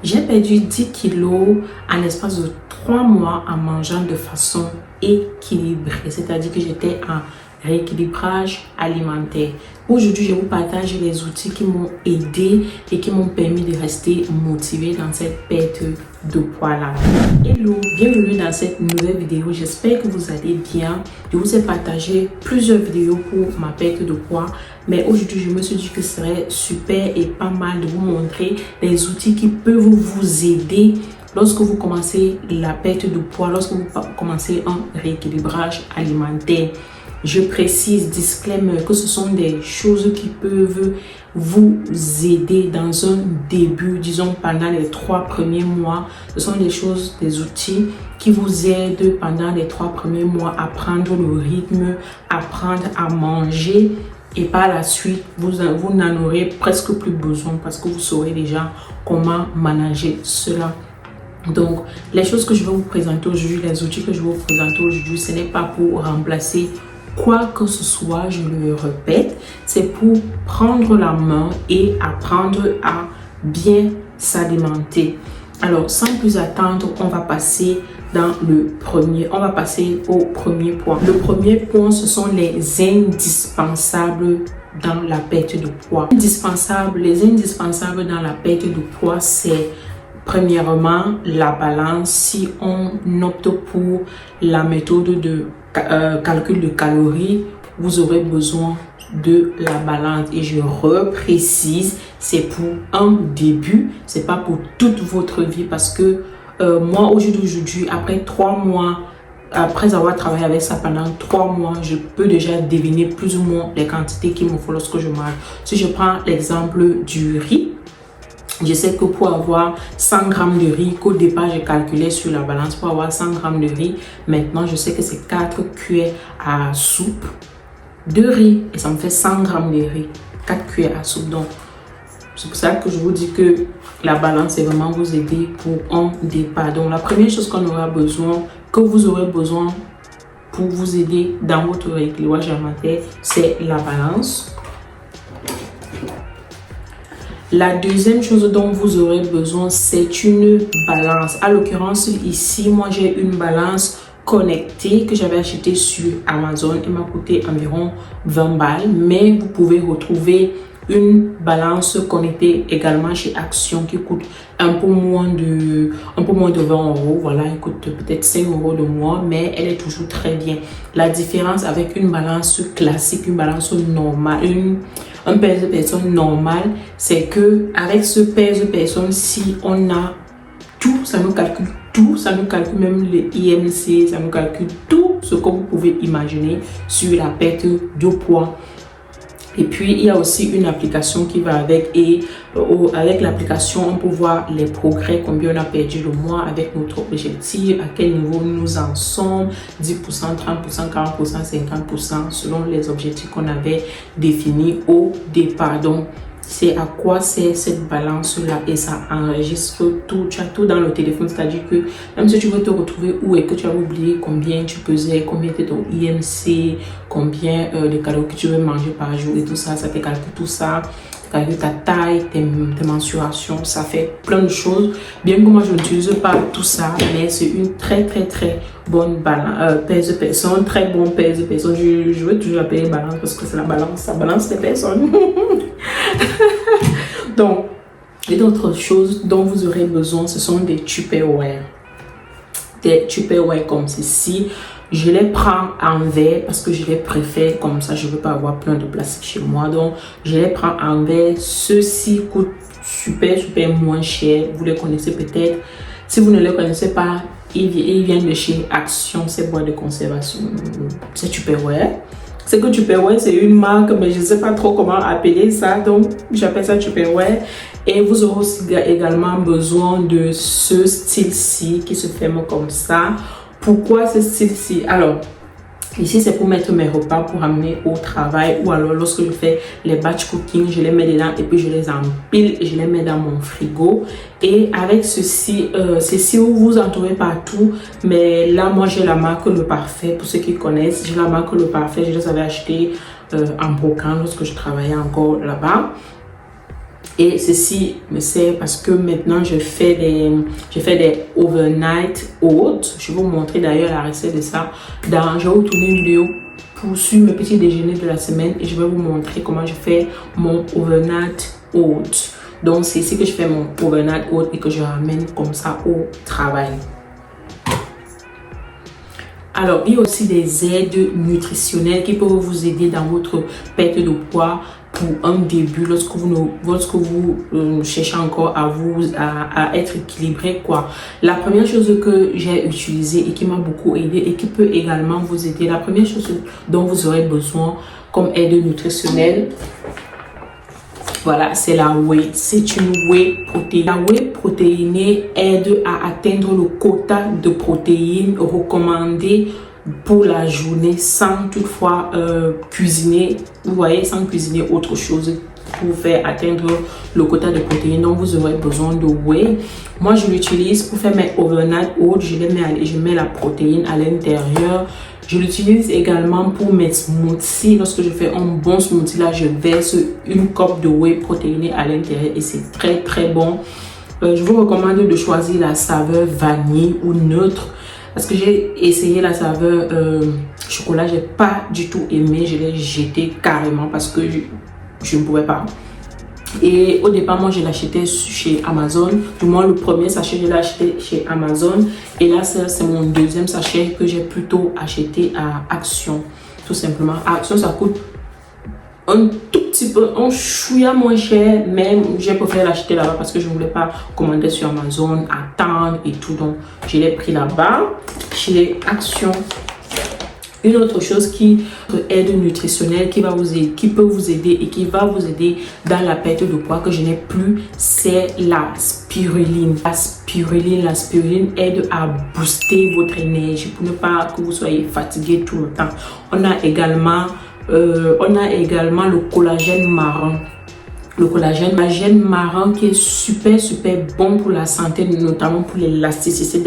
J'ai perdu 10 kilos en l'espace de 3 mois en mangeant de façon équilibrée. C'est-à-dire que j'étais en rééquilibrage alimentaire. Aujourd'hui, je vous partage les outils qui m'ont aidé et qui m'ont permis de rester motivée dans cette perte de poids-là. Hello, bienvenue dans cette nouvelle vidéo. J'espère que vous allez bien. Je vous ai partagé plusieurs vidéos pour ma perte de poids. Mais aujourd'hui, je me suis dit que ce serait super et pas mal de vous montrer les outils qui peuvent vous aider lorsque vous commencez la perte de poids, lorsque vous commencez un rééquilibrage alimentaire. Je précise, disclaimer, que ce sont des choses qui peuvent vous aider dans un début, disons pendant les 3 premiers mois. Ce sont des choses, des outils qui vous aident pendant les 3 premiers mois à prendre le rythme, à apprendre à manger. Et par la suite, vous n'en aurez presque plus besoin parce que vous saurez déjà comment manager cela. Donc, les choses que je vais vous présenter aujourd'hui, les outils que je vais vous présenter aujourd'hui, ce n'est pas pour remplacer quoi que ce soit, je le répète, c'est pour prendre la main et apprendre à bien s'alimenter. Alors, sans plus attendre, on va passer au premier point. Le premier point, ce sont les indispensables dans la perte de poids. Les indispensables dans la perte de poids, c'est premièrement la balance. Si on opte pour la méthode de calcul de calories, vous aurez besoin de la balance. Et je reprécise, c'est pour un début, c'est pas pour toute votre vie, parce que moi aujourd'hui, après 3 mois, après avoir travaillé avec ça pendant 3 mois, je peux déjà deviner plus ou moins les quantités qu'il me faut lorsque je mange. Si je prends l'exemple du riz, je sais que pour avoir 100 grammes de riz, qu'au départ j'ai calculé sur la balance, pour avoir 100 grammes de riz, maintenant je sais que c'est 4 cuillères à soupe de riz et ça me fait 100 grammes de riz, 4 cuillères à soupe. Donc c'est pour ça que je vous dis que la balance c'est vraiment vous aider pour un départ. Donc la première chose qu'on aura besoin, que vous aurez besoin pour vous aider dans votre rééquilibrage alimentaire, c'est la balance. La deuxième chose dont vous aurez besoin, c'est une balance. À l'occurrence, ici, moi, j'ai une balance connectée que j'avais achetée sur Amazon. Elle m'a coûté environ 20 balles. Mais vous pouvez retrouver une balance connectée également chez Action qui coûte un peu moins de 20 euros. Voilà, elle coûte peut-être 5 euros de moins, mais elle est toujours très bien. La différence avec une balance classique, une balance normale, un pèse de personne normal, c'est que avec ce pèse de personne, si on a tout, ça nous calcule tout, ça nous calcule même les IMC, ça nous calcule tout ce que vous pouvez imaginer sur la perte de poids. Et puis, il y a aussi une application qui va avec, et avec l'application, on peut voir les progrès, combien on a perdu le mois avec notre objectif, à quel niveau nous en sommes, 10%, 30%, 40%, 50%, selon les objectifs qu'on avait définis au départ. Donc, c'est à quoi sert cette balance-là et ça enregistre tout, tu as tout dans le téléphone, c'est-à-dire que même si tu veux te retrouver où et que tu as oublié combien tu pesais, combien était ton IMC, combien de calories que tu veux manger par jour et tout ça, ça te calcule tout ça, ça calcule ta taille, tes mensurations, ça fait plein de choses. Bien que moi je n'utilise pas tout ça, mais c'est une très bonne balance, pèse de personne, très bon pèse de personne. Je veux toujours appeler balance parce que c'est la balance, ça balance les personnes. Donc, et d'autres choses dont vous aurez besoin, ce sont des Tupperware. Des Tupperware comme ceci. Je les prends en verre parce que je les préfère comme ça. Je ne veux pas avoir plein de plastique chez moi. Donc, je les prends en verre. Ceux-ci coûtent super moins cher. Vous les connaissez peut-être. Si vous ne les connaissez pas, ils viennent de chez Action, ces boîtes de conservation. C'est Tupperware. C'est que Tupperware, c'est une marque, mais je ne sais pas trop comment appeler ça. Donc, j'appelle ça Tupperware. Et vous aurez aussi également besoin de ce style-ci qui se ferme comme ça. Pourquoi ce style-ci? Alors, ici, c'est pour mettre mes repas pour amener au travail ou alors lorsque je fais les batch cooking, je les mets dedans et puis je les empile et je les mets dans mon frigo. Et avec ceci, ceci vous entourez partout. Mais là, moi, j'ai la marque Le Parfait. Pour ceux qui connaissent, j'ai la marque Le Parfait. Je les avais achetés en brocante lorsque je travaillais encore là-bas. Et ceci me sert parce que maintenant je fais des overnight oats. Je vais vous montrer d'ailleurs la recette de ça. Je vais vous tourner une vidéo pour suivre mes petits déjeuners de la semaine et je vais vous montrer comment je fais mon overnight oats. Donc c'est ici que je fais mon overnight oats et que je ramène comme ça au travail. Alors, il y a aussi des aides nutritionnelles qui peuvent vous aider dans votre perte de poids pour un début lorsque vous cherchez encore à être équilibré quoi. La première chose que j'ai utilisée et qui m'a beaucoup aidé et qui peut également vous aider, la première chose dont vous aurez besoin comme aide nutritionnelle, voilà, c'est la whey. C'est une whey protéinée. La whey protéinée aide à atteindre le quota de protéines recommandé pour la journée sans toutefois cuisiner, vous voyez, sans cuisiner autre chose pour faire atteindre le quota de protéines dont vous aurez besoin de whey. Moi, je l'utilise pour faire mes overnight oats. Je mets la protéine à l'intérieur. Je l'utilise également pour mes smoothies. Lorsque je fais un bon smoothie, là, je verse une coupe de whey protéinée à l'intérieur et c'est très très bon. Je vous recommande de choisir la saveur vanille ou neutre parce que j'ai essayé la saveur chocolat. J'ai pas du tout aimé. Je l'ai jeté carrément parce que je ne pouvais pas. Et au départ, moi, je l'achetais chez Amazon. Du moins, le premier sachet, je l'ai acheté chez Amazon. Et là, c'est mon deuxième sachet que j'ai plutôt acheté à Action. Tout simplement. À Action, ça coûte un tout petit peu, un chouïa moins cher. Mais j'ai préféré l'acheter là-bas parce que je ne voulais pas commander sur Amazon, attendre et tout. Donc, je l'ai pris là-bas, chez Action. Une autre chose qui aide nutritionnelle qui peut vous aider et qui va vous aider dans la perte de poids que je n'ai plus, c'est la spiruline. La spiruline aide à booster votre énergie pour ne pas que vous soyez fatigué tout le temps. On a également le collagène marron. Le collagène marron qui est super bon pour la santé, notamment pour l'élasticité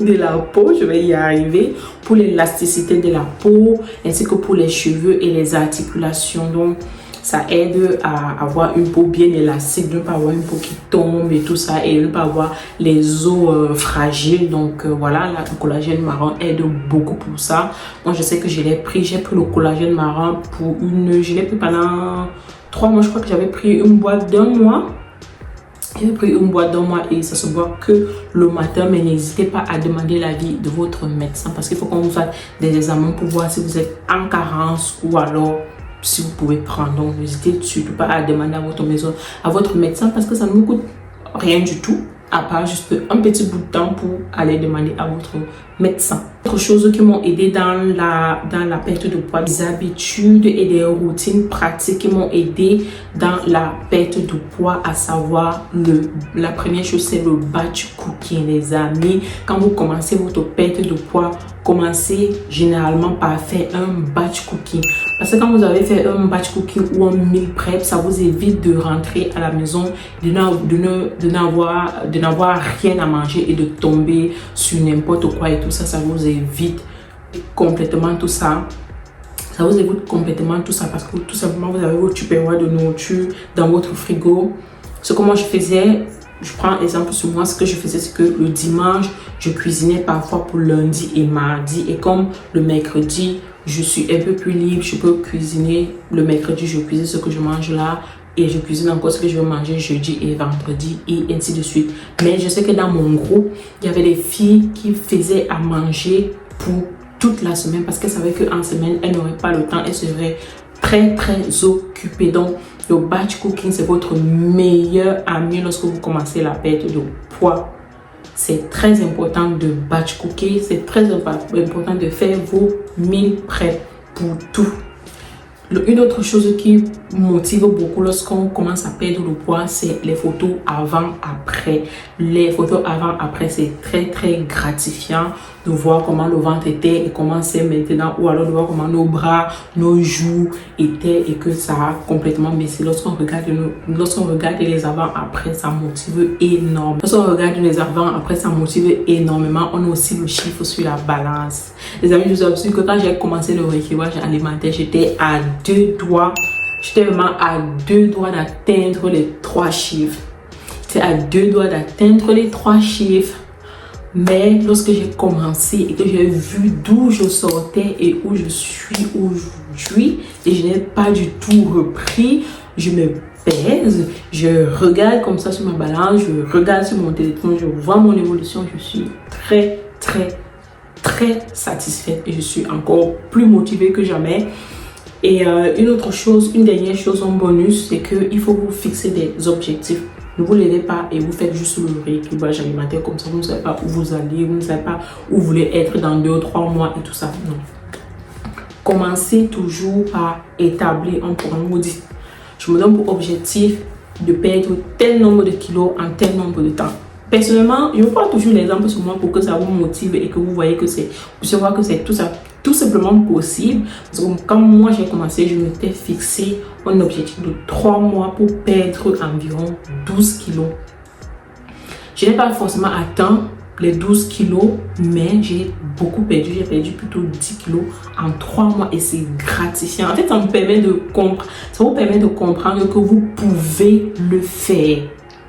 de la peau, je vais y arriver, pour l'élasticité de la peau ainsi que pour les cheveux et les articulations. Donc ça aide à avoir une peau bien élastique, de ne pas avoir une peau qui tombe et tout ça, et de ne pas avoir les os fragiles. Donc voilà, le collagène marron aide beaucoup pour ça. Moi je sais que je l'ai pris, j'ai pris le collagène marron je l'ai pris pendant 3 mois. Je crois que j'avais pris une boîte d'un mois. J'ai pris une boîte d'un mois et ça se boit que le matin. Mais n'hésitez pas à demander l'avis de votre médecin parce qu'il faut qu'on vous fasse des examens pour voir si vous êtes en carence ou alors si vous pouvez prendre. Donc n'hésitez surtout pas à demander à votre médecin parce que ça ne vous coûte rien du tout à part juste un petit bout de temps pour aller demander à votre médecin. Autre chose qui m'ont aidé dans la perte de poids, des habitudes et des routines pratiques qui m'ont aidé dans la perte de poids, à savoir la première chose, c'est le batch cooking, les amis. Quand vous commencez votre perte de poids, commencez généralement par faire un batch cooking. Parce que quand vous avez fait un batch cooking ou un meal prep, ça vous évite de rentrer à la maison, de n'avoir rien à manger et de tomber sur n'importe quoi et tout ça. Ça vous évite complètement tout ça. Ça vous évite complètement tout ça parce que tout simplement vous avez votre tupperware de nourriture dans votre frigo. Ce que moi je faisais, je prends exemple sur moi, ce que je faisais c'est que le dimanche, je cuisinais parfois pour lundi et mardi. Et comme le mercredi, je suis un peu plus libre, je peux cuisiner. Le mercredi, je cuisine ce que je mange là. Et je cuisine encore ce que je vais manger jeudi et vendredi et ainsi de suite. Mais je sais que dans mon groupe, il y avait des filles qui faisaient à manger pour toute la semaine parce qu'elles savaient qu'en semaine, elles n'auraient pas le temps. Elles seraient très occupées. Donc, le batch cooking, c'est votre meilleur ami lorsque vous commencez la perte de poids. C'est très important de batch cooker. C'est très important de faire vos meal prep pour tout. Une autre chose qui motive beaucoup lorsqu'on commence à perdre le poids, c'est les photos avant-après. Les photos avant-après, c'est très gratifiant de voir comment le ventre était et comment c'est maintenant, ou alors de voir comment nos bras, nos joues étaient et que ça a complètement baissé. Lorsqu'on regarde les avant-après, ça motive énormément. Lorsqu'on regarde les avant-après, ça motive énormément. On a aussi le chiffre sur la balance. Les amis, je vous assure que quand j'ai commencé le rééquilibrage alimentaire, j'étais à 2 doigts J'étais vraiment à 2 doigts d'atteindre les 3 chiffres. J'étais à 2 doigts d'atteindre les 3 chiffres. Mais lorsque j'ai commencé et que j'ai vu d'où je sortais et où je suis aujourd'hui, et je n'ai pas du tout repris, je me pèse, je regarde comme ça sur ma balance, je regarde sur mon téléphone, je vois mon évolution, je suis très satisfaite et je suis encore plus motivée que jamais. Et une dernière chose en bonus, c'est qu'il faut vous fixer des objectifs. Ne vous levez pas et vous faites juste le rééquilibrage alimentaire comme ça. Vous ne savez pas où vous allez, vous ne savez pas où vous voulez être dans 2 ou 3 mois et tout ça. Non. Commencez toujours par établir un programme. Vous dites, je me donne pour objectif de perdre tel nombre de kilos en tel nombre de temps. Personnellement, je prends toujours l'exemple sur moi pour que ça vous motive et que vous voyez que c'est, vous voyez que c'est tout simplement possible. Parce que quand moi j'ai commencé, je m'étais fixé un objectif de 3 mois pour perdre environ 12 kilos. Je n'ai pas forcément atteint les 12 kilos, mais j'ai beaucoup perdu. J'ai perdu plutôt 10 kilos en 3 mois et c'est gratifiant. En fait, ça vous permet de comprendre que vous pouvez le faire.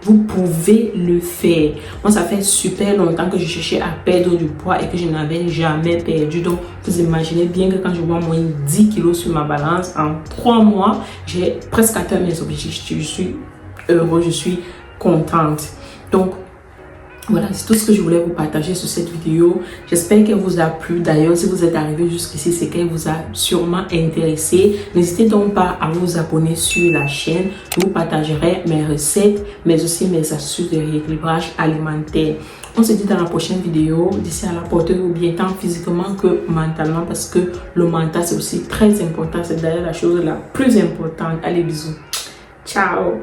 Vous pouvez le faire. Moi, ça fait super longtemps que je cherchais à perdre du poids et que je n'avais jamais perdu. Donc, vous imaginez bien que quand je vois moins 10 kilos sur ma balance, en 3 mois, j'ai presque atteint mes objectifs. Je suis heureuse, je suis contente. Donc, voilà, c'est tout ce que je voulais vous partager sur cette vidéo. J'espère qu'elle vous a plu. D'ailleurs, si vous êtes arrivé jusqu'ici, c'est qu'elle vous a sûrement intéressé. N'hésitez donc pas à vous abonner sur la chaîne. Je vous partagerai mes recettes, mais aussi mes astuces de rééquilibrage alimentaire. On se dit dans la prochaine vidéo. D'ici à la portez-vous bien tant physiquement que mentalement, parce que le mental, c'est aussi très important. C'est d'ailleurs la chose la plus importante. Allez, bisous. Ciao.